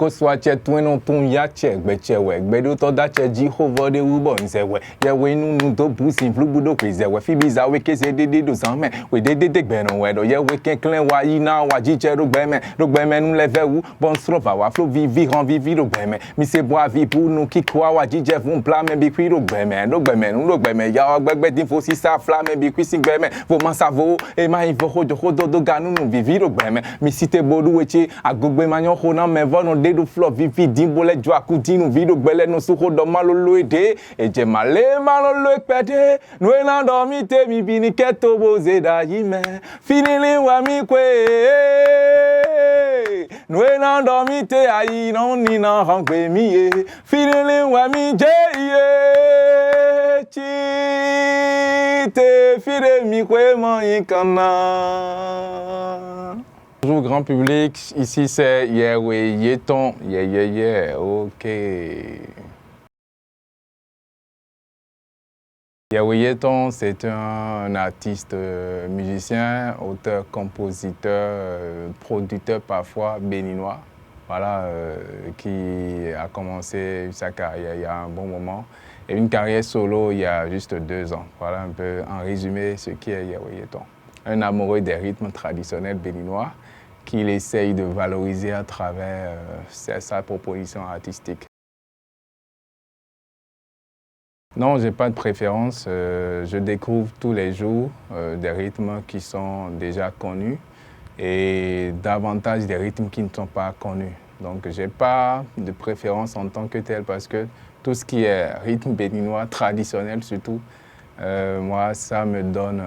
Akoswa che twino tun ya che gbechewe gbedo to da che Jehovah de ubo nzewe ye we nu do busin flubudo kwezewe fibiza we kese dede do sanme we dede de gbenu we do ye we ken clean wa yi na wa jiche do gbeme nu leve wu bon strova wa flow vivi ran vivi do gbeme mi se bois vi pour nous ki kwa wa jiche fun pla me bi kwi do gbeme nu do gbeme ya gbegbe din fo si sa fla me bi kwi sin gbeme fo man savo e ma ivo hodo do ganu nu vivi do gbeme mi site bodu weche agogbe manyo khona me vono de do flow vivi din bole jo akudinu vi do gbele no su hodo malolo ede eje male malolo pede no ena do mi te mi bini keto boze da yime finili wa mi kwe no ena do mi te ayi no ni na hangwe mi ye finili wa mi je ye chi te fire mi kwe man ikana. Bonjour grand public, ici c'est Yewe Yeton, ok. Yewe Yeton, c'est un artiste musicien, auteur, compositeur, producteur parfois béninois, voilà, qui a commencé sa carrière il y a un bon moment et une carrière solo il y a juste 2 ans. Voilà un peu en résumé ce qui est Yewe Yeton. Un amoureux des rythmes traditionnels béninois qu'il essaye de valoriser à travers sa proposition artistique. Non, je n'ai pas de préférence. Je découvre tous les jours des rythmes qui sont déjà connus et davantage des rythmes qui ne sont pas connus. Donc, je n'ai pas de préférence en tant que tel parce que tout ce qui est rythme béninois traditionnel surtout, moi, ça me donne...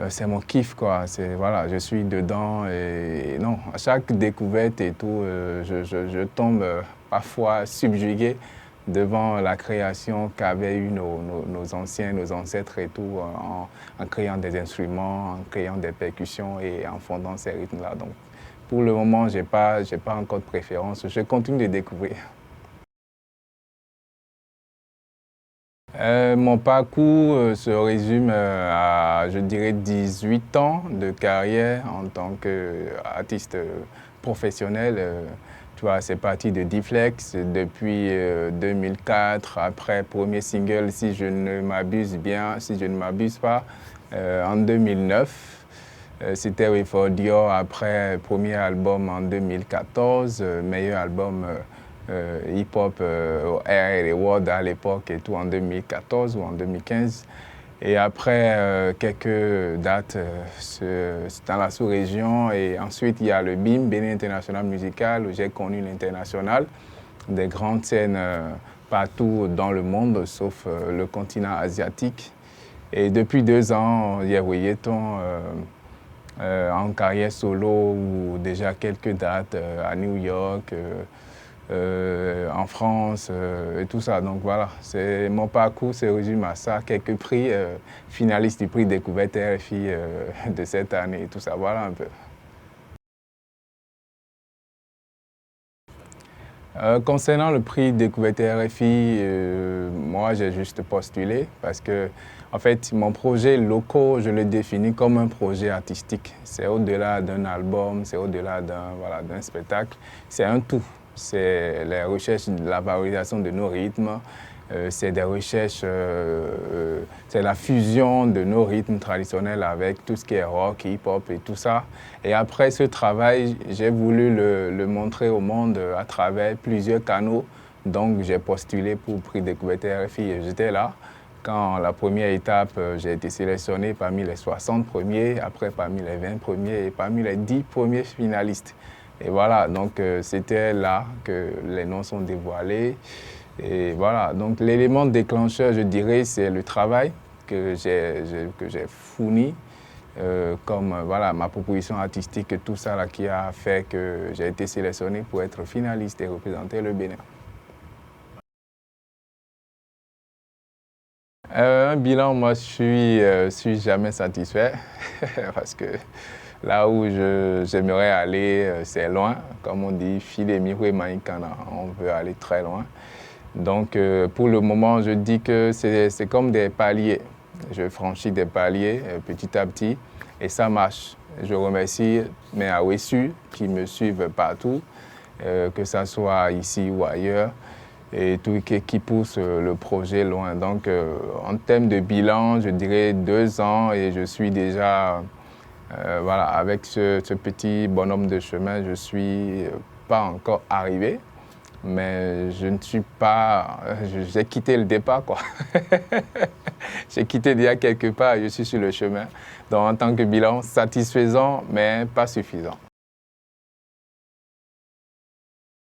c'est mon kiff, quoi. Voilà, je suis dedans et non, à chaque découverte et tout, je tombe parfois subjugué devant la création qu'avaient eu nos anciens, nos ancêtres et tout, en créant des instruments, en créant des percussions et en fondant ces rythmes-là. Donc, pour le moment, j'ai pas encore de préférence. Je continue de découvrir. Mon parcours se résume à, je dirais, 18 ans de carrière en tant qu'artiste professionnel. Tu vois, c'est parti de D-Flex depuis 2004, après premier single, si je ne m'abuse pas, en 2009. C'était We For Dior, après premier album en 2014, meilleur album hip-hop Air et World à l'époque et tout en 2014 ou en 2015. Et après quelques dates dans la sous-région et ensuite il y a le BIM, Bénin International Musical, où j'ai connu l'international, des grandes scènes partout dans le monde sauf le continent asiatique. Et depuis 2 ans, Yewe Yeton en carrière solo ou déjà quelques dates à New York, en France et tout ça. Donc voilà, mon parcours se résume à ça. Quelques prix, finaliste du prix Découverte RFI de cette année et tout ça. Voilà un peu. Concernant le prix Découverte RFI, moi j'ai juste postulé parce que en fait mon projet local, je le définis comme un projet artistique. C'est au-delà d'un album, c'est au-delà d'un spectacle, c'est un tout. C'est les recherches de la valorisation de nos rythmes, c'est des recherches, c'est la fusion de nos rythmes traditionnels avec tout ce qui est rock, hip-hop et tout ça. Et après ce travail, j'ai voulu le montrer au monde à travers plusieurs canaux. Donc j'ai postulé pour le prix Découverte RFI et j'étais là. Quand la première étape, j'ai été sélectionné parmi les 60 premiers, après parmi les 20 premiers et parmi les 10 premiers finalistes. Et voilà, donc c'était là que les noms sont dévoilés. Et voilà, donc l'élément déclencheur, je dirais, c'est le travail que j'ai fourni, comme voilà, ma proposition artistique, tout ça là, qui a fait que j'ai été sélectionné pour être finaliste et représenter le Bénin. Un bilan, moi, je suis jamais satisfait parce que là où j'aimerais aller, c'est loin. Comme on dit, on veut aller très loin. Donc, pour le moment, je dis que c'est comme des paliers. Je franchis des paliers petit à petit et ça marche. Je remercie mes Awesu qui me suivent partout. que ça soit ici ou ailleurs, et tout qui pousse le projet loin. Donc, en termes de bilan, je dirais 2 ans et je suis déjà, voilà, avec ce petit bonhomme de chemin, je ne suis pas encore arrivé, mais je ne suis pas, j'ai quitté le départ, quoi. J'ai quitté déjà quelque part, je suis sur le chemin. Donc, en tant que bilan, satisfaisant, mais pas suffisant.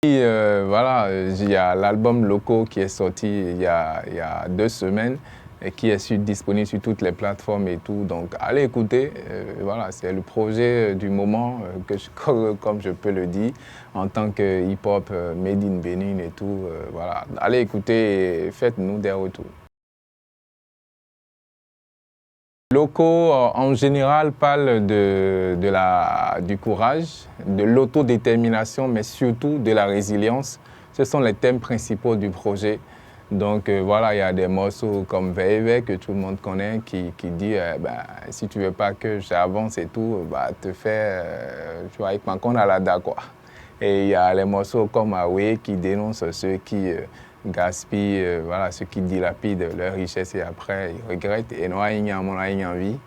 Et voilà, il y a l'album Loco qui est sorti il y a 2 semaines et qui est disponible sur toutes les plateformes et tout. Donc, allez écouter. Voilà, c'est le projet du moment, comme je peux le dire, en tant que hip-hop made in Benin et tout. Voilà, allez écouter et faites-nous des retours. Locaux, en général, parlent du courage, de l'autodétermination, mais surtout de la résilience. Ce sont les thèmes principaux du projet. Donc voilà, il y a des morceaux comme Veve que tout le monde connaît qui dit si tu veux pas que j'avance et tout, te fais, tu vois, avec Mankon Alada, quoi. Et il y a les morceaux comme Awe qui dénoncent ceux qui gaspillent, voilà, ceux qui dilapident leur richesse et après ils regrettent. Et nous, il y a une vie.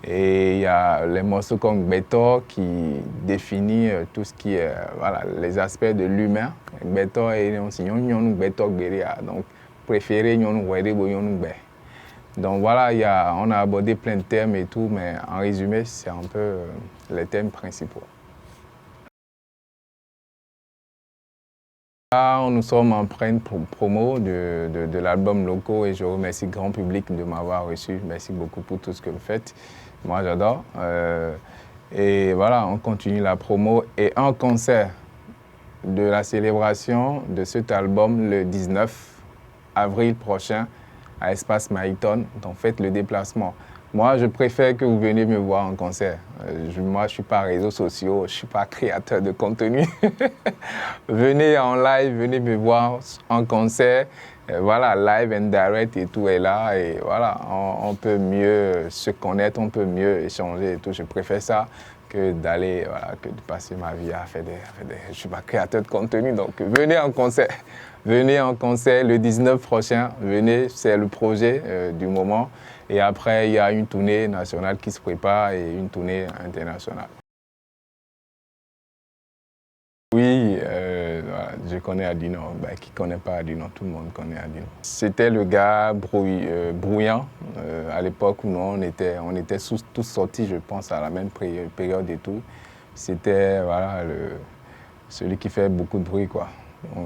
Et il y a les morceaux comme Beto qui définit tout ce qui est, voilà, les aspects de l'humain. Beto et Beto donc préféré donc voilà, on a abordé plein de thèmes et tout, mais en résumé, c'est un peu les thèmes principaux. Là, nous sommes en pleine promo de l'album Loco et je remercie le grand public de m'avoir reçu. Merci beaucoup pour tout ce que vous faites. Moi, j'adore. Et voilà, on continue la promo et un concert de la célébration de cet album le 19 avril prochain à Espace Maïton. Donc, faites le déplacement. Moi, je préfère que vous veniez me voir en concert. Moi, je ne suis pas réseaux sociaux, je ne suis pas créateur de contenu. Venez en live, venez me voir en concert. Voilà, live and direct et tout est là. Et voilà, on peut mieux se connaître, on peut mieux échanger et tout. Je préfère ça que d'aller, voilà, que de passer ma vie à faire je ne suis pas créateur de contenu, donc venez en concert. Venez en concert le 19 prochain. Venez, c'est le projet du moment. Et après, il y a une tournée nationale qui se prépare et une tournée internationale. Oui, voilà, je connais Adino. Qui ne connaît pas Adino? Tout le monde connaît Adino. C'était le gars bruyant à l'époque où nous, on était tous sortis, je pense, à la même période et tout. C'était voilà, celui qui fait beaucoup de bruit, quoi.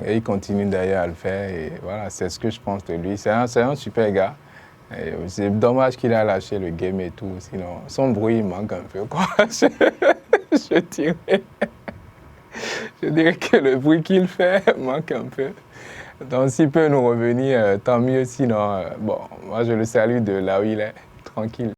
Et il continue d'ailleurs à le faire et voilà, c'est ce que je pense de lui. C'est un super gars. C'est dommage qu'il a lâché le game et tout, sinon son bruit il manque un peu, quoi. Je dirais que le bruit qu'il fait manque un peu. Donc s'il peut nous revenir, tant mieux, sinon, bon, moi je le salue de là où il est, tranquille.